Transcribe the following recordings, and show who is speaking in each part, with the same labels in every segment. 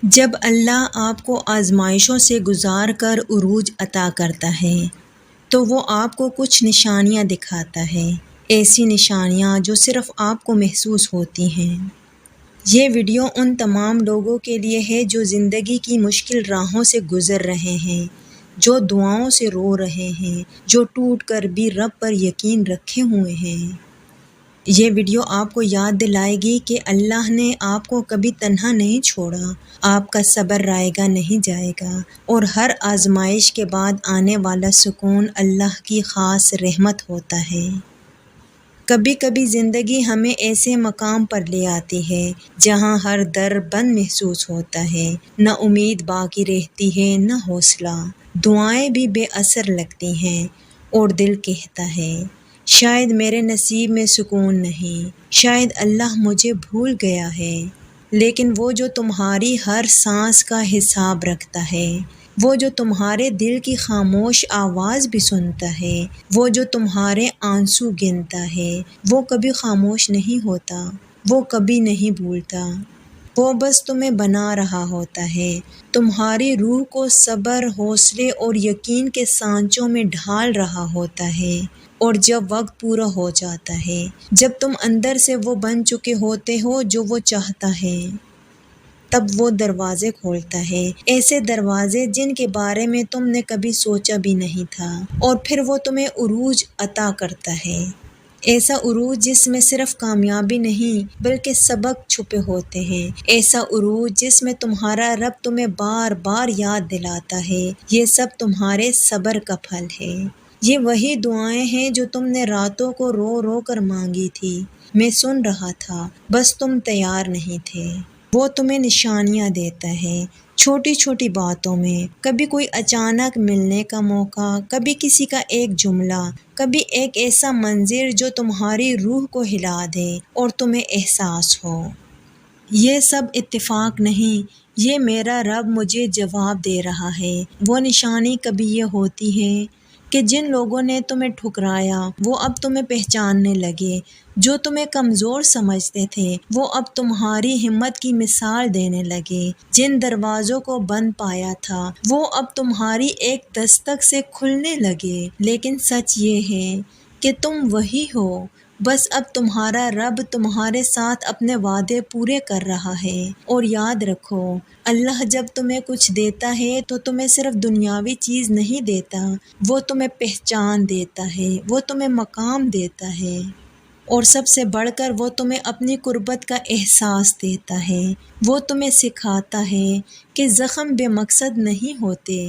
Speaker 1: جب اللہ آپ کو آزمائشوں سے گزار کر عروج عطا کرتا ہے تو وہ آپ کو کچھ نشانیاں دکھاتا ہے، ایسی نشانیاں جو صرف آپ کو محسوس ہوتی ہیں۔ یہ ویڈیو ان تمام لوگوں کے لیے ہے جو زندگی کی مشکل راہوں سے گزر رہے ہیں، جو دعاؤں سے رو رہے ہیں، جو ٹوٹ کر بھی رب پر یقین رکھے ہوئے ہیں۔ یہ ویڈیو آپ کو یاد دلائے گی کہ اللہ نے آپ کو کبھی تنہا نہیں چھوڑا، آپ کا صبر رائے گا نہیں جائے گا، اور ہر آزمائش کے بعد آنے والا سکون اللہ کی خاص رحمت ہوتا ہے۔ کبھی کبھی زندگی ہمیں ایسے مقام پر لے آتی ہے جہاں ہر در بند محسوس ہوتا ہے، نہ امید باقی رہتی ہے نہ حوصلہ، دعائیں بھی بے اثر لگتی ہیں، اور دل کہتا ہے شاید میرے نصیب میں سکون نہیں، شاید اللہ مجھے بھول گیا ہے۔ لیکن وہ جو تمہاری ہر سانس کا حساب رکھتا ہے، وہ جو تمہارے دل کی خاموش آواز بھی سنتا ہے، وہ جو تمہارے آنسو گنتا ہے، وہ کبھی خاموش نہیں ہوتا، وہ کبھی نہیں بھولتا، وہ بس تمہیں بنا رہا ہوتا ہے، تمہاری روح کو صبر، حوصلے اور یقین کے سانچوں میں ڈھال رہا ہوتا ہے، اور جب وقت پورا ہو جاتا ہے، جب تم اندر سے وہ بن چکے ہوتے ہو جو وہ چاہتا ہے، تب وہ دروازے کھولتا ہے، ایسے دروازے جن کے بارے میں تم نے کبھی سوچا بھی نہیں تھا، اور پھر وہ تمہیں عروج عطا کرتا ہے، ایسا عروج جس میں صرف کامیابی نہیں بلکہ سبق چھپے ہوتے ہیں، ایسا عروج جس میں تمہارا رب تمہیں بار بار یاد دلاتا ہے یہ سب تمہارے صبر کا پھل ہے۔ یہ وہی دعائیں ہیں جو تم نے راتوں کو رو رو کر مانگی تھی، میں سن رہا تھا، بس تم تیار نہیں تھے۔ وہ تمہیں نشانیاں دیتا ہے، چھوٹی چھوٹی باتوں میں، کبھی کوئی اچانک ملنے کا موقع، کبھی کسی کا ایک جملہ، کبھی ایک ایسا منظر جو تمہاری روح کو ہلا دے اور تمہیں احساس ہو یہ سب اتفاق نہیں، یہ میرا رب مجھے جواب دے رہا ہے۔ وہ نشانی کبھی یہ ہوتی ہے کہ جن لوگوں نے تمہیں ٹھکرایا وہ اب تمہیں پہچاننے لگے، جو تمہیں کمزور سمجھتے تھے وہ اب تمہاری ہمت کی مثال دینے لگے، جن دروازوں کو بند پایا تھا وہ اب تمہاری ایک دستک سے کھلنے لگے۔ لیکن سچ یہ ہے کہ تم وہی ہو، بس اب تمہارا رب تمہارے ساتھ اپنے وعدے پورے کر رہا ہے۔ اور یاد رکھو، اللہ جب تمہیں کچھ دیتا ہے تو تمہیں صرف دنیاوی چیز نہیں دیتا، وہ تمہیں پہچان دیتا ہے، وہ تمہیں مقام دیتا ہے، اور سب سے بڑھ کر وہ تمہیں اپنی قربت کا احساس دیتا ہے۔ وہ تمہیں سکھاتا ہے کہ زخم بے مقصد نہیں ہوتے،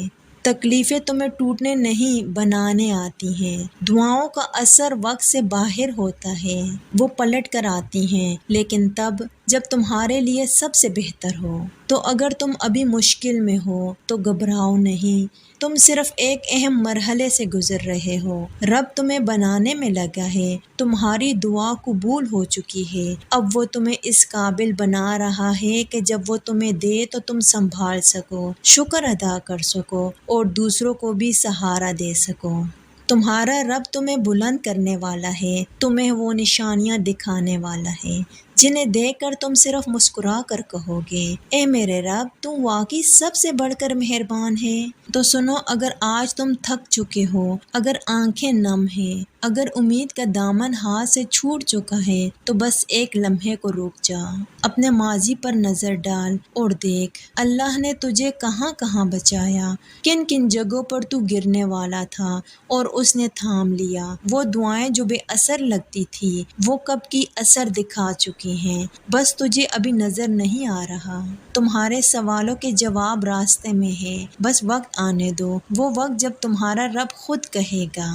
Speaker 1: تکلیفیں تمہیں ٹوٹنے نہیں بنانے آتی ہیں، دعاؤں کا اثر وقت سے باہر ہوتا ہے، وہ پلٹ کر آتی ہیں، لیکن تب جب تمہارے لیے سب سے بہتر ہو۔ تو اگر تم ابھی مشکل میں ہو تو گھبراؤ نہیں، تم صرف ایک اہم مرحلے سے گزر رہے ہو، رب تمہیں بنانے میں لگا ہے، تمہاری دعا قبول ہو چکی ہے، اب وہ تمہیں اس قابل بنا رہا ہے کہ جب وہ تمہیں دے تو تم سنبھال سکو، شکر ادا کر سکو اور دوسروں کو بھی سہارا دے سکو۔ تمہارا رب تمہیں بلند کرنے والا ہے، تمہیں وہ نشانیاں دکھانے والا ہے جنہیں دیکھ کر تم صرف مسکرا کر کہو گے اے میرے رب تو واقعی سب سے بڑھ کر مہربان ہے۔ تو سنو، اگر آج تم تھک چکے ہو، اگر آنکھیں نم ہیں، اگر امید کا دامن ہاتھ سے چھوٹ چکا ہے تو بس ایک لمحے کو رک جا، اپنے ماضی پر نظر ڈال اور دیکھ اللہ نے تجھے کہاں کہاں بچایا، کن کن جگہوں پر تو گرنے والا تھا اور اس نے تھام لیا۔ وہ دعائیں جو بے اثر لگتی تھی وہ کب کی اثر دکھا چکی ہیں، بس تجھے ابھی نظر نہیں آ رہا۔ تمہارے سوالوں کے جواب راستے میں ہے، بس وقت آنے دو، وہ وقت جب تمہارا رب خود کہے گا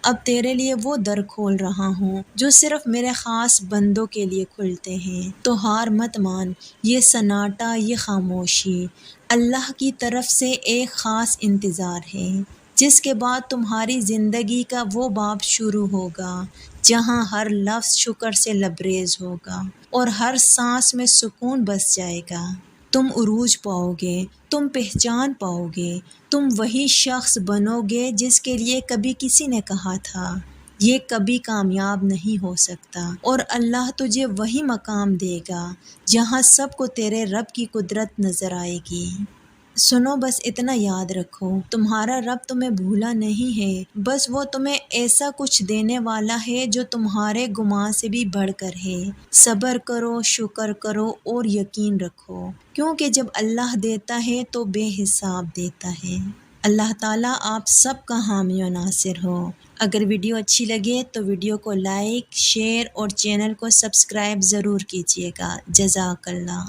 Speaker 1: اب تیرے لیے وہ در کھول رہا ہوں جو صرف میرے خاص بندوں کے لیے کھلتے ہیں۔ تو ہار مت مان، یہ سناٹا، یہ خاموشی اللہ کی طرف سے ایک خاص انتظار ہے، جس کے بعد تمہاری زندگی کا وہ باب شروع ہوگا جہاں ہر لفظ شکر سے لبریز ہوگا اور ہر سانس میں سکون بس جائے گا۔ تم عروج پاؤ گے، تم پہچان پاؤ گے، تم وہی شخص بنو گے جس کے لیے کبھی کسی نے کہا تھا یہ کبھی کامیاب نہیں ہو سکتا، اور اللہ تجھے وہی مقام دے گا جہاں سب کو تیرے رب کی قدرت نظر آئے گی۔ سنو، بس اتنا یاد رکھو، تمہارا رب تمہیں بھولا نہیں ہے، بس وہ تمہیں ایسا کچھ دینے والا ہے جو تمہارے گمان سے بھی بڑھ کر ہے۔ صبر کرو، شکر کرو اور یقین رکھو، کیونکہ جب اللہ دیتا ہے تو بے حساب دیتا ہے۔ اللہ تعالیٰ آپ سب کا حامی و ناصر ہو۔ اگر ویڈیو اچھی لگے تو ویڈیو کو لائک، شیئر اور چینل کو سبسکرائب ضرور کیجیے گا۔ جزاک اللہ۔